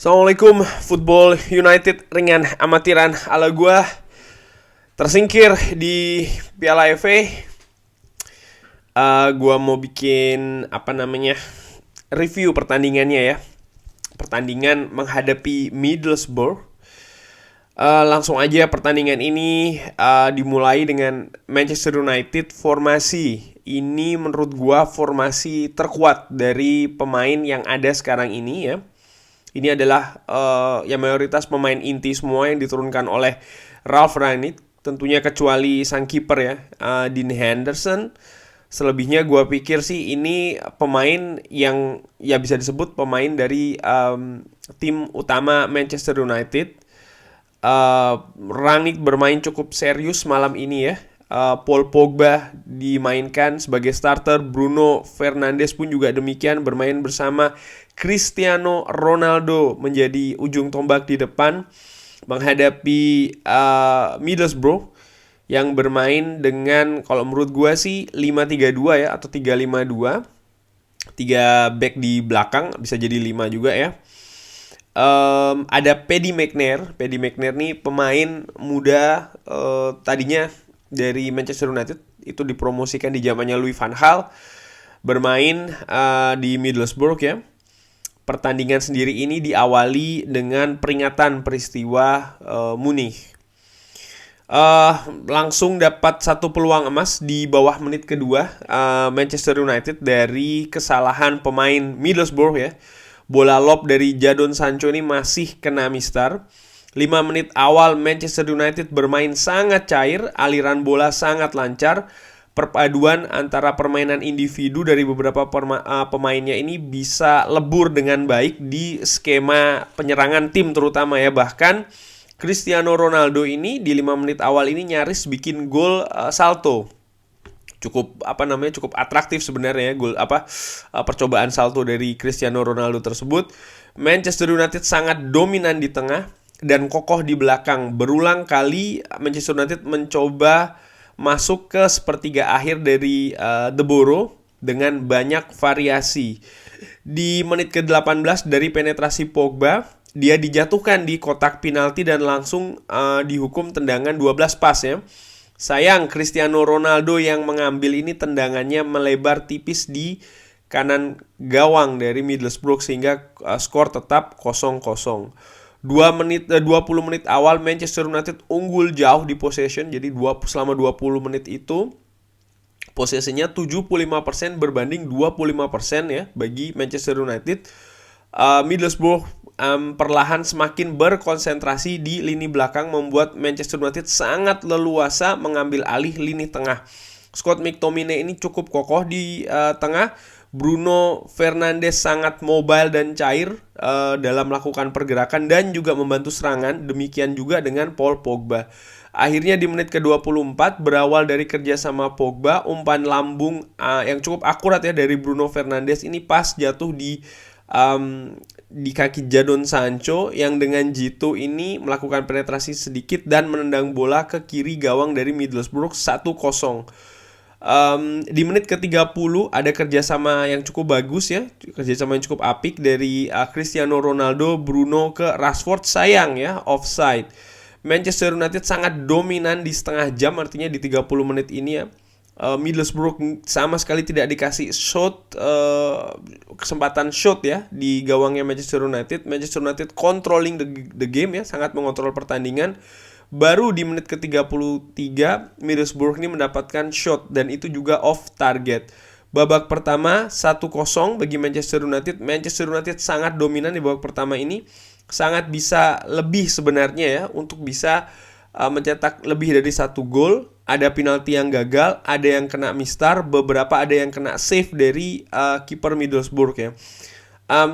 Assalamualaikum, Football United ringan amatiran ala gua tersingkir di Piala FA. Gua mau bikin review pertandingannya ya. Pertandingan menghadapi Middlesbrough. Langsung aja pertandingan ini dimulai dengan Manchester United formasi. Ini menurut gua formasi terkuat dari pemain yang ada sekarang ini ya. Ini adalah yang mayoritas pemain inti semua yang diturunkan oleh Ralf Rangnick. Tentunya kecuali sang kiper ya, Dean Henderson. Selebihnya gue pikir sih ini pemain yang ya bisa disebut pemain dari tim utama Manchester United. Rangnick bermain cukup serius malam ini ya. Paul Pogba dimainkan sebagai starter, Bruno Fernandes pun juga demikian bermain bersama Cristiano Ronaldo menjadi ujung tombak di depan menghadapi Middlesbrough yang bermain dengan kalau menurut gue sih 5-3-2 ya atau 3-5-2. 3 back di belakang, bisa jadi 5 juga ya. Ada Paddy McNair. Paddy McNair nih pemain muda tadinya dari Manchester United, itu dipromosikan di zamannya Louis van Gaal, bermain di Middlesbrough ya. Pertandingan sendiri ini diawali dengan peringatan peristiwa Munich. Langsung dapat satu peluang emas di bawah menit kedua Manchester United dari kesalahan pemain Middlesbrough ya. Bola lob dari Jadon Sancho ini masih kena mistar. 5 menit awal Manchester United bermain sangat cair, aliran bola sangat lancar. Perpaduan antara permainan individu dari beberapa pemainnya ini bisa lebur dengan baik di skema penyerangan tim terutama ya. Bahkan Cristiano Ronaldo ini di 5 menit awal ini nyaris bikin gol salto. Cukup atraktif sebenarnya ya gol percobaan salto dari Cristiano Ronaldo tersebut. Manchester United sangat dominan di tengah dan kokoh di belakang. Berulang kali Manchester United mencoba masuk ke sepertiga akhir dari The Borough dengan banyak variasi. Di menit ke-18 dari penetrasi Pogba, dia dijatuhkan di kotak penalti dan langsung dihukum tendangan 12 pas ya. Sayang Cristiano Ronaldo yang mengambil ini tendangannya melebar tipis di kanan gawang dari Middlesbrough sehingga skor tetap 0-0. 20 menit awal Manchester United unggul jauh di possession. Jadi selama 20 menit itu possessionnya 75% berbanding 25% ya bagi Manchester United. Middlesbrough perlahan semakin berkonsentrasi di lini belakang membuat Manchester United sangat leluasa mengambil alih lini tengah. Scott McTominay ini cukup kokoh di tengah. Bruno Fernandes sangat mobile dan cair dalam melakukan pergerakan dan juga membantu serangan. Demikian juga dengan Paul Pogba. Akhirnya di menit ke-24 berawal dari kerjasama Pogba, umpan lambung yang cukup akurat ya dari Bruno Fernandes ini pas jatuh di kaki Jadon Sancho yang dengan jitu ini melakukan penetrasi sedikit dan menendang bola ke kiri gawang dari Middlesbrough 1-0. Di menit ke-30 ada kerjasama yang cukup bagus ya, kerjasama yang cukup apik dari Cristiano Ronaldo, Bruno ke Rashford, sayang ya offside. Manchester United sangat dominan di setengah jam, artinya di 30 menit ini ya. Middlesbrough sama sekali tidak dikasih kesempatan shot ya di gawangnya Manchester United. Manchester United controlling the game ya, sangat mengontrol pertandingan. Baru di menit ke-33 Middlesbrough ini mendapatkan shot dan itu juga off target. Babak pertama 1-0 bagi Manchester United. Manchester United sangat dominan di babak pertama ini. Sangat bisa lebih sebenarnya ya untuk bisa mencetak lebih dari 1 gol. Ada penalti yang gagal, ada yang kena mistar, beberapa ada yang kena save dari kiper Middlesbrough ya.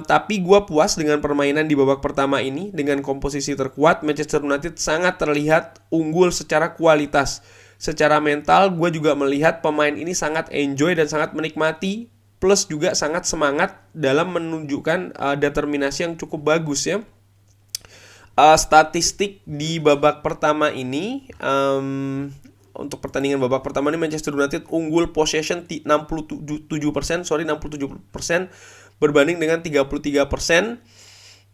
Tapi gue puas dengan permainan di babak pertama ini. Dengan komposisi terkuat, Manchester United sangat terlihat unggul secara kualitas. Secara mental, gue juga melihat pemain ini sangat enjoy dan sangat menikmati. Plus juga sangat semangat dalam menunjukkan determinasi yang cukup bagus ya. Statistik di babak pertama ini, untuk pertandingan babak pertama ini Manchester United unggul possession 67% berbanding dengan 33%.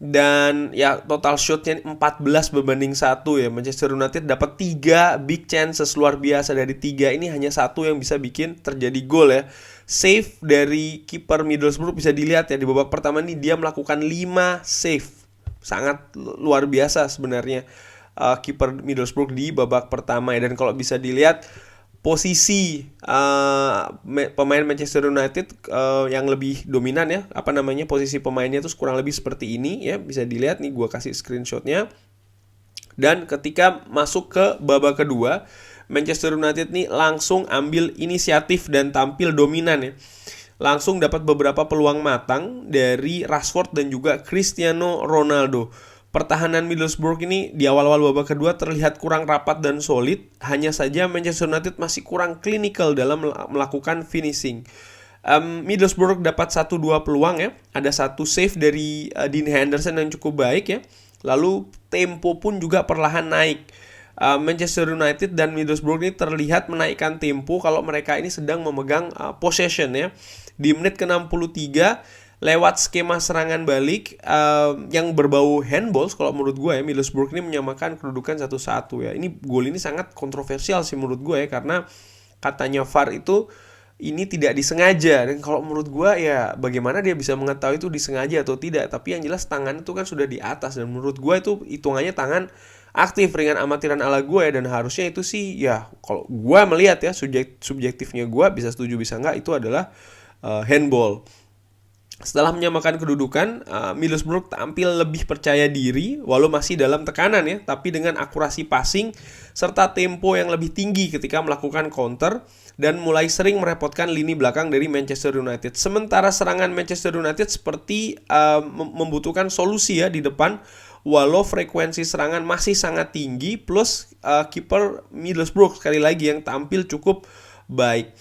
Dan ya total shotnya 14 berbanding 1 ya. Manchester United dapat 3 big chances luar biasa. Dari 3 ini hanya satu yang bisa bikin terjadi gol ya. Save dari kiper Middlesbrough bisa dilihat ya, di babak pertama ini dia melakukan 5 save. Sangat luar biasa sebenarnya kiper Middlesbrough di babak pertama ya. Dan kalau bisa dilihat posisi pemain Manchester United yang lebih dominan ya, posisi pemainnya tuh kurang lebih seperti ini ya, bisa dilihat nih, gua kasih screenshotnya. Dan ketika masuk ke babak kedua, Manchester United nih langsung ambil inisiatif dan tampil dominan ya. Langsung dapat beberapa peluang matang dari Rashford dan juga Cristiano Ronaldo. Pertahanan Middlesbrough ini di awal-awal babak kedua terlihat kurang rapat dan solid. Hanya saja Manchester United masih kurang klinikal dalam melakukan finishing. Middlesbrough dapat 1-2 peluang ya. Ada satu save dari Dean Henderson yang cukup baik ya. Lalu tempo pun juga perlahan naik. Manchester United dan Middlesbrough ini terlihat menaikkan tempo kalau mereka ini sedang memegang possession ya. Di menit ke-63 lewat skema serangan balik yang berbau handball, kalau menurut gue ya, Middlesbrough ini menyamakan kedudukan 1-1 ya. Ini gol ini sangat kontroversial sih menurut gue ya, karena katanya VAR itu ini tidak disengaja. Dan kalau menurut gue ya, bagaimana dia bisa mengetahui itu disengaja atau tidak. Tapi yang jelas tangan itu kan sudah di atas, dan menurut gue itu hitungannya tangan aktif ringan amatiran ala gue ya. Dan harusnya itu sih ya, kalau gue melihat ya, subjektifnya gue, bisa setuju bisa enggak, itu adalah handball. Setelah menyamakan kedudukan, Middlesbrough tampil lebih percaya diri walau masih dalam tekanan ya, tapi dengan akurasi passing serta tempo yang lebih tinggi ketika melakukan counter dan mulai sering merepotkan lini belakang dari Manchester United. Sementara serangan Manchester United seperti membutuhkan solusi ya di depan, walau frekuensi serangan masih sangat tinggi, plus kiper Middlesbrough sekali lagi yang tampil cukup baik.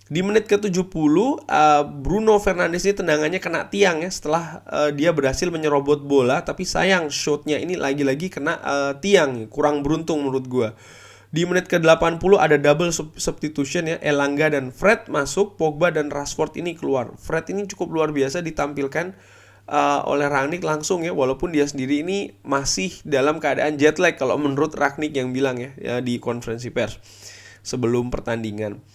Di menit ke-70, Bruno Fernandes ini tendangannya kena tiang ya, setelah dia berhasil menyerobot bola, tapi sayang shotnya ini lagi-lagi kena tiang, kurang beruntung menurut gue. Di menit ke-80 ada double substitution ya, Elanga dan Fred masuk, Pogba dan Rashford ini keluar. Fred ini cukup luar biasa ditampilkan oleh Rangnick langsung ya, walaupun dia sendiri ini masih dalam keadaan jet lag kalau menurut Rangnick yang bilang ya di konferensi pers sebelum pertandingan.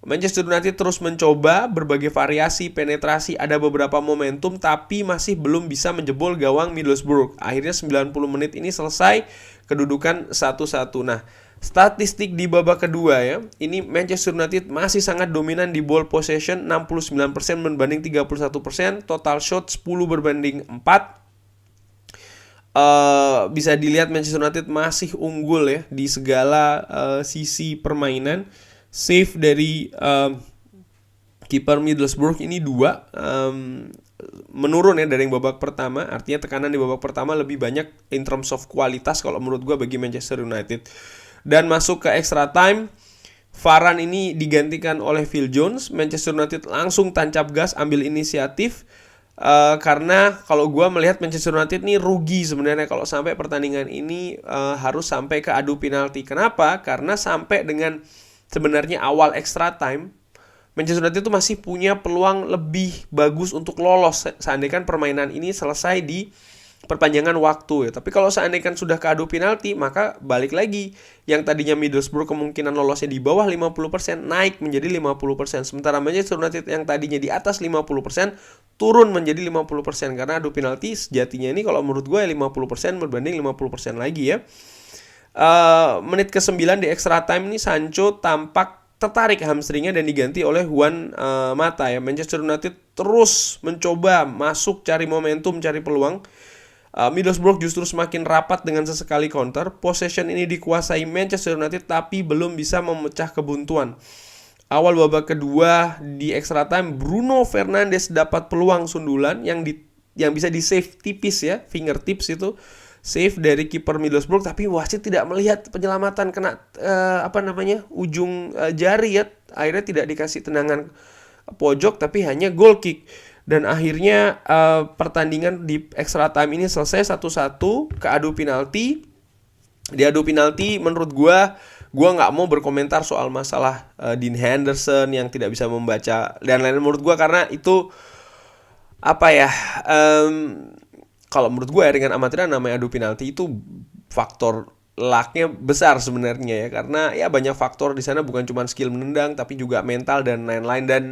Manchester United terus mencoba berbagai variasi penetrasi, ada beberapa momentum, tapi masih belum bisa menjebol gawang Middlesbrough. Akhirnya 90 menit ini selesai, kedudukan 1-1. Nah, statistik di babak kedua ya, ini Manchester United masih sangat dominan di ball possession, 69% berbanding 31%, total shot 10 berbanding 4. Bisa dilihat Manchester United masih unggul ya di segala sisi permainan. Save dari kiper Middlesbrough ini 2, menurun ya dari yang babak pertama. Artinya tekanan di babak pertama lebih banyak in terms of kualitas kalau menurut gue bagi Manchester United. Dan masuk ke extra time, Varane ini digantikan oleh Phil Jones. Manchester United langsung tancap gas ambil inisiatif, karena kalau gue melihat Manchester United ini rugi sebenarnya kalau sampai pertandingan ini harus sampai ke adu penalti. Kenapa? Karena sampai dengan sebenarnya awal extra time, Manchester United itu masih punya peluang lebih bagus untuk lolos seandainya permainan ini selesai di perpanjangan waktu ya. Tapi kalau seandainya sudah ke adu penalti, maka balik lagi, yang tadinya Middlesbrough kemungkinan lolosnya di bawah 50% naik menjadi 50%. Sementara Manchester United yang tadinya di atas 50% turun menjadi 50%, karena adu penalti sejatinya ini kalau menurut gue 50% berbanding 50% lagi ya. Menit ke-9 di extra time ini Sancho tampak tertarik hamstringnya dan diganti oleh Juan Mata ya. Manchester United terus mencoba masuk, cari momentum, cari peluang. Middlesbrough justru semakin rapat dengan sesekali counter. Possession ini dikuasai Manchester United tapi belum bisa memecah kebuntuan. Awal babak kedua di extra time, Bruno Fernandes dapat peluang sundulan yang bisa di save tipis ya, fingertips itu. Save dari kiper Middlesbrough, tapi wasit tidak melihat penyelamatan, kena ujung jari ya. Akhirnya tidak dikasih tendangan pojok tapi hanya goal kick. Dan akhirnya pertandingan di extra time ini selesai 1-1 ke adu penalti. Di adu penalti menurut gue nggak mau berkomentar soal masalah Dean Henderson yang tidak bisa membaca dan lain-lain menurut gue, karena itu kalau menurut gue ya, dengan amatiran namanya adu penalti itu faktor lucknya besar sebenarnya ya, karena ya banyak faktor di sana, bukan cuma skill menendang tapi juga mental dan lain-lain. Dan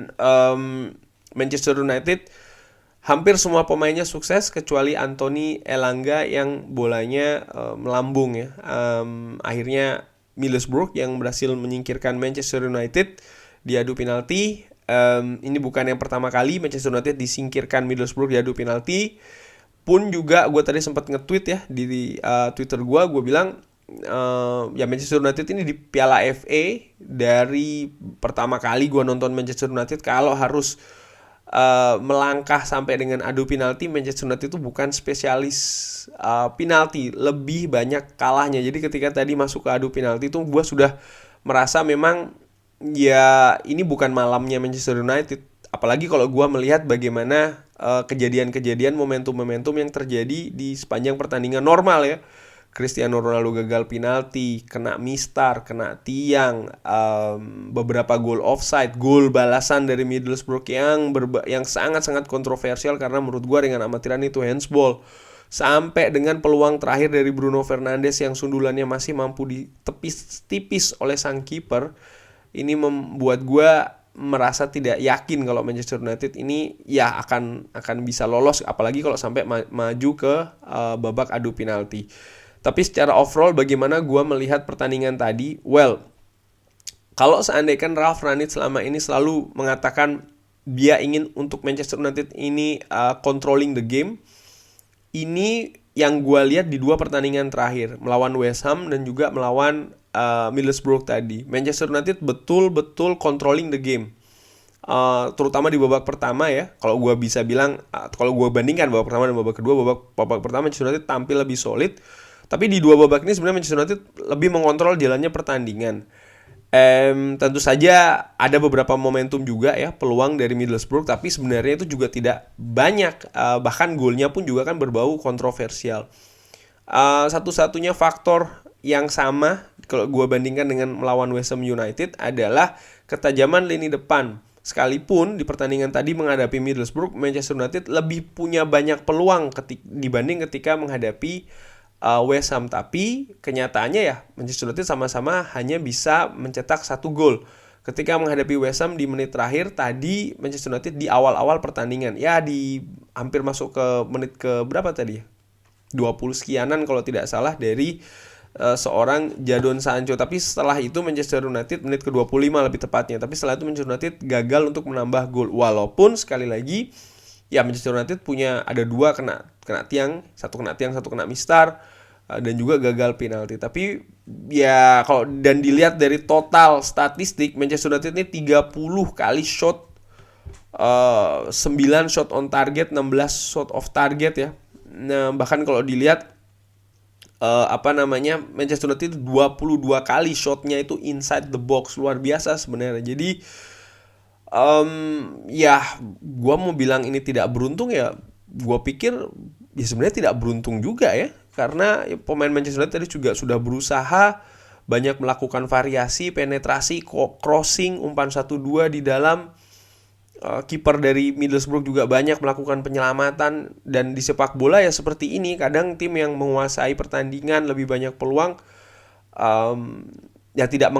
Manchester United hampir semua pemainnya sukses kecuali Anthony Elanga yang bolanya melambung ya. Akhirnya Middlesbrough yang berhasil menyingkirkan Manchester United di adu penalti. Ini bukan yang pertama kali Manchester United disingkirkan Middlesbrough di adu penalti. Pun juga gue tadi sempat nge-tweet ya di Twitter gue bilang ya Manchester United ini di Piala FA, dari pertama kali gue nonton Manchester United, kalau harus melangkah sampai dengan adu penalti, Manchester United itu bukan spesialis penalti, lebih banyak kalahnya. Jadi ketika tadi masuk ke adu penalti itu gue sudah merasa memang ya ini bukan malamnya Manchester United. Apalagi kalau gue melihat bagaimana kejadian-kejadian, momentum-momentum yang terjadi di sepanjang pertandingan normal ya. Cristiano Ronaldo gagal penalti, kena mistar, kena tiang, beberapa gol offside, gol balasan dari Middlesbrough yang sangat-sangat kontroversial karena menurut gue dengan amatiran itu handsball. Sampai dengan peluang terakhir dari Bruno Fernandes yang sundulannya masih mampu ditepis tipis oleh sang kiper. Ini membuat gue merasa tidak yakin kalau Manchester United ini ya akan bisa lolos, apalagi kalau sampai maju ke babak adu penalti. Tapi secara overall bagaimana gue melihat pertandingan tadi? Well, kalau seandainya Ralf Rangnick selama ini selalu mengatakan dia ingin untuk Manchester United ini controlling the game, ini yang gue lihat di dua pertandingan terakhir, melawan West Ham dan juga melawan Middlesbrough tadi. Manchester United betul-betul controlling the game. Terutama di babak pertama ya. Kalau gue bisa bilang, kalau gue bandingkan babak pertama dan babak kedua, babak pertama Manchester United tampil lebih solid. Tapi di dua babak ini sebenarnya Manchester United lebih mengontrol jalannya pertandingan. Tentu saja ada beberapa momentum juga ya, peluang dari Middlesbrough, tapi sebenarnya itu juga tidak banyak. Bahkan golnya pun juga kan berbau kontroversial. Satu-satunya faktor yang sama kalau gue bandingkan dengan melawan West Ham United adalah ketajaman lini depan. Sekalipun di pertandingan tadi menghadapi Middlesbrough, Manchester United lebih punya banyak peluang dibanding ketika menghadapi West Ham, tapi kenyataannya ya Manchester United sama-sama hanya bisa mencetak 1 gol. Ketika menghadapi West Ham di menit terakhir tadi, Manchester United di awal-awal pertandingan ya di hampir masuk ke menit ke berapa tadi ya? 20 sekianan kalau tidak salah dari seorang Jadon Sancho. Tapi setelah itu Manchester United menit ke 25 lebih tepatnya. Tapi setelah itu Manchester United gagal untuk menambah gol. Walaupun sekali lagi ya Manchester United punya ada dua kena tiang, satu kena mistar, dan juga gagal penalti. Tapi ya kalau dan dilihat dari total statistik, Manchester United ini 30 kali shot, 9 shot on target, 16 shot off target ya. Nah, bahkan kalau dilihat Manchester United 22 kali shotnya itu inside the box, luar biasa sebenarnya. Jadi ya gue mau bilang ini tidak beruntung ya, gue pikir ya sebenarnya tidak beruntung juga ya, karena pemain Manchester United tadi juga sudah berusaha banyak melakukan variasi, penetrasi, crossing, umpan 1-2 di dalam. Kiper dari Middlesbrough juga banyak melakukan penyelamatan. Dan di sepak bola ya seperti ini, kadang tim yang menguasai pertandingan lebih banyak peluang ya tidak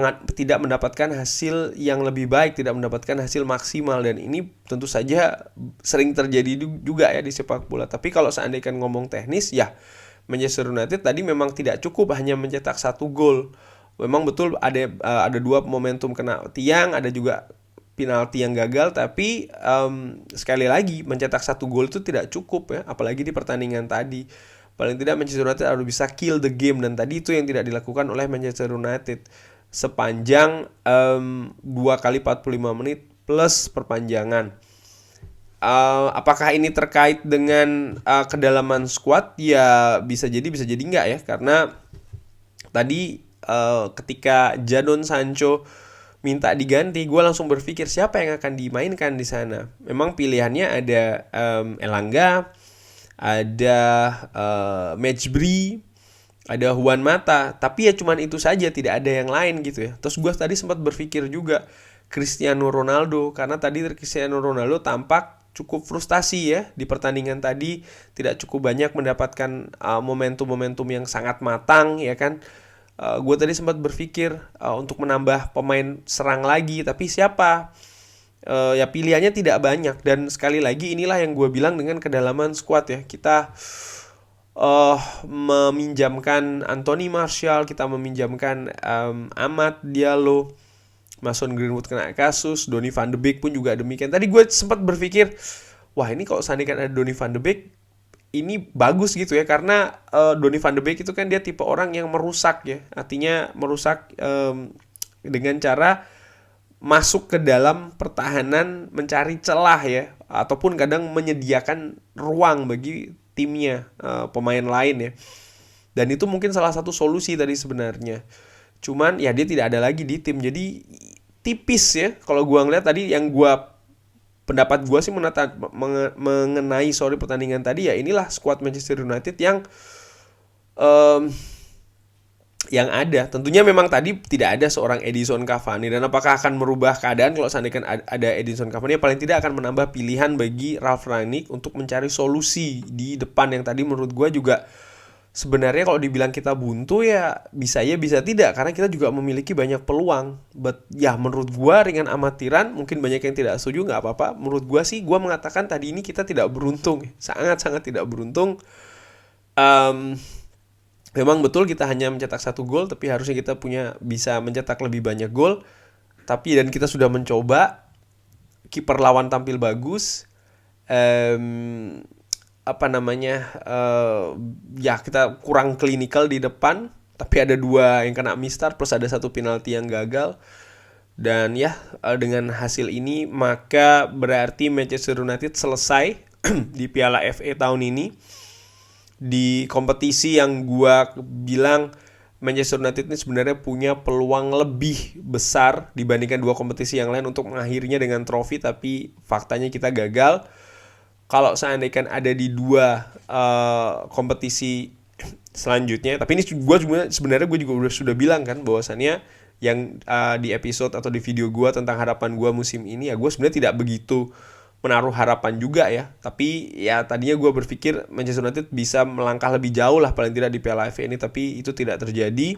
mendapatkan hasil yang lebih baik, tidak mendapatkan hasil maksimal. Dan ini tentu saja sering terjadi juga ya di sepak bola. Tapi kalau seandainya ngomong teknis ya Manchester United tadi memang tidak cukup hanya mencetak 1 gol. Memang betul ada dua momentum kena tiang, ada juga penalti yang gagal, tapi sekali lagi mencetak 1 gol itu tidak cukup ya, apalagi di pertandingan tadi. Paling tidak Manchester United harus bisa kill the game, dan tadi itu yang tidak dilakukan oleh Manchester United sepanjang 2 kali 45 menit plus perpanjangan. Apakah ini terkait dengan kedalaman squad? Ya bisa jadi enggak ya, karena tadi ketika Jadon Sancho minta diganti, gue langsung berpikir siapa yang akan dimainkan di sana. Memang pilihannya ada Elanga, ada Matchbury, ada Juan Mata, tapi ya cuman itu saja, tidak ada yang lain gitu ya. Terus gue tadi sempat berpikir juga Cristiano Ronaldo, karena tadi Cristiano Ronaldo tampak cukup frustasi ya di pertandingan tadi, tidak cukup banyak mendapatkan momentum-momentum yang sangat matang ya kan. Gue tadi sempat berpikir untuk menambah pemain serang lagi, tapi siapa? Ya pilihannya tidak banyak, dan sekali lagi inilah yang gue bilang dengan kedalaman squad ya. Kita meminjamkan Anthony Martial, kita meminjamkan Amad Diallo, Mason Greenwood kena kasus, Donny van de Beek pun juga demikian. Tadi gue sempat berpikir, wah ini kalau seandainya ada Donny van de Beek, ini bagus gitu ya, karena Donny van de Beek itu kan dia tipe orang yang merusak ya, artinya merusak dengan cara masuk ke dalam pertahanan, mencari celah ya, ataupun kadang menyediakan ruang bagi timnya, pemain lain ya. Dan itu mungkin salah satu solusi tadi sebenarnya. Cuman ya dia tidak ada lagi di tim, jadi tipis ya. Kalau gue ngeliat tadi, yang pendapat gue sih mengenai pertandingan tadi ya, inilah squad Manchester United yang ada. Tentunya memang tadi tidak ada seorang Edinson Cavani, dan apakah akan merubah keadaan kalau seandainya ada Edinson Cavani? Ya paling tidak akan menambah pilihan bagi Ralf Rangnick untuk mencari solusi di depan yang tadi menurut gue juga sebenarnya kalau dibilang kita buntu ya bisa tidak, karena kita juga memiliki banyak peluang. But ya menurut gua dengan amatiran, mungkin banyak yang tidak setuju, nggak apa-apa. Menurut gua sih, gua mengatakan tadi ini kita tidak beruntung, sangat-sangat tidak beruntung. Memang betul kita hanya mencetak 1 gol, tapi harusnya kita bisa mencetak lebih banyak gol. Dan kita sudah mencoba, kiper lawan tampil bagus. Ya kita kurang klinikal di depan, tapi ada 2 yang kena mistar plus ada 1 penalti yang gagal. Dan ya dengan hasil ini maka berarti Manchester United selesai di Piala FA tahun ini, di kompetisi yang gua bilang Manchester United ini sebenarnya punya peluang lebih besar dibandingkan 2 kompetisi yang lain untuk mengakhirinya dengan trofi, tapi faktanya kita gagal. Kalau seandainya ada di 2 kompetisi selanjutnya, tapi ini sebenarnya gue juga sudah bilang kan, bahwasannya yang di episode atau di video gue tentang harapan gue musim ini, ya gue sebenarnya tidak begitu menaruh harapan juga ya. Tapi ya tadinya gue berpikir Manchester United bisa melangkah lebih jauh lah paling tidak di Piala FA ini, tapi itu tidak terjadi.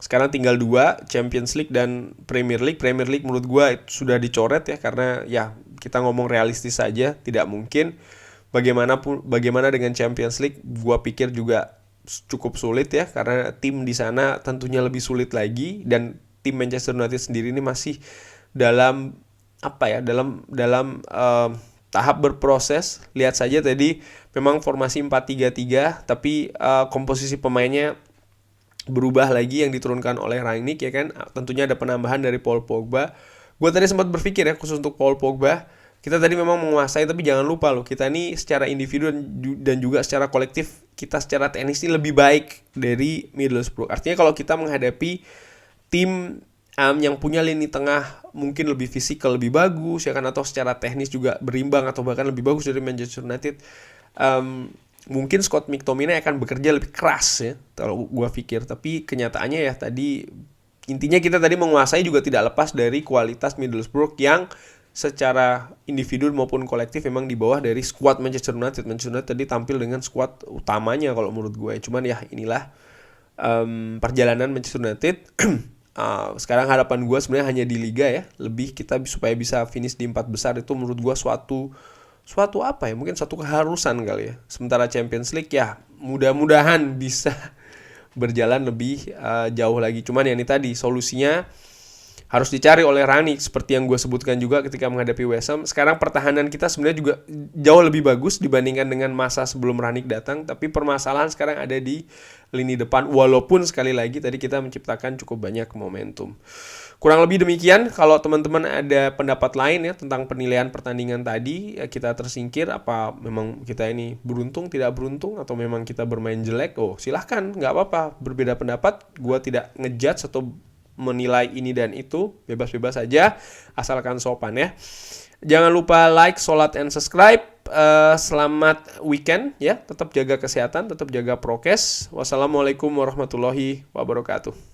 Sekarang tinggal 2, Champions League dan Premier League. Premier League menurut gue sudah dicoret ya, karena ya kita ngomong realistis saja, tidak mungkin. Bagaimana dengan Champions League, gue pikir juga cukup sulit ya, karena tim di sana tentunya lebih sulit lagi, dan tim Manchester United sendiri ini masih dalam tahap berproses. Lihat saja tadi memang formasi 4-3-3, tapi komposisi pemainnya berubah lagi yang diturunkan oleh Rangnick ya kan. Tentunya ada penambahan dari Paul Pogba. Gue tadi sempat berpikir ya, khusus untuk Paul Pogba, kita tadi memang menguasai, tapi jangan lupa loh, kita ini secara individu dan juga secara kolektif, kita secara teknis ini lebih baik dari Middlesbrough. Artinya kalau kita menghadapi tim yang punya lini tengah mungkin lebih fisikal, lebih bagus ya kan, atau secara teknis juga berimbang atau bahkan lebih bagus dari Manchester United, mungkin Scott McTominay akan bekerja lebih keras ya, kalau gue pikir. Tapi kenyataannya ya tadi, intinya kita tadi menguasai juga tidak lepas dari kualitas Middlesbrough yang secara individu maupun kolektif memang di bawah dari skuad Manchester United. Manchester United tadi tampil dengan skuad utamanya kalau menurut gue. Cuman ya inilah perjalanan Manchester United. Sekarang harapan gue sebenarnya hanya di Liga ya, lebih kita supaya bisa finish di 4 besar itu menurut gue suatu mungkin suatu keharusan kali ya. Sementara Champions League ya mudah-mudahan bisa berjalan lebih jauh lagi. Cuman ya ini tadi solusinya harus dicari oleh Rangnick, seperti yang gue sebutkan juga ketika menghadapi West Ham. Sekarang pertahanan kita sebenarnya juga jauh lebih bagus dibandingkan dengan masa sebelum Rangnick datang, tapi permasalahan sekarang ada di lini depan, walaupun sekali lagi tadi kita menciptakan cukup banyak momentum. Kurang lebih demikian. Kalau teman-teman ada pendapat lain ya tentang penilaian pertandingan tadi, ya kita tersingkir, apa memang kita ini beruntung, tidak beruntung, atau memang kita bermain jelek, silahkan, nggak apa-apa, berbeda pendapat. Gue tidak ngejudge atau menilai ini dan itu, bebas-bebas saja, asalkan sopan ya. Jangan lupa like, sholat, and subscribe. Selamat weekend ya, tetap jaga kesehatan, tetap jaga prokes. Wassalamualaikum warahmatullahi wabarakatuh.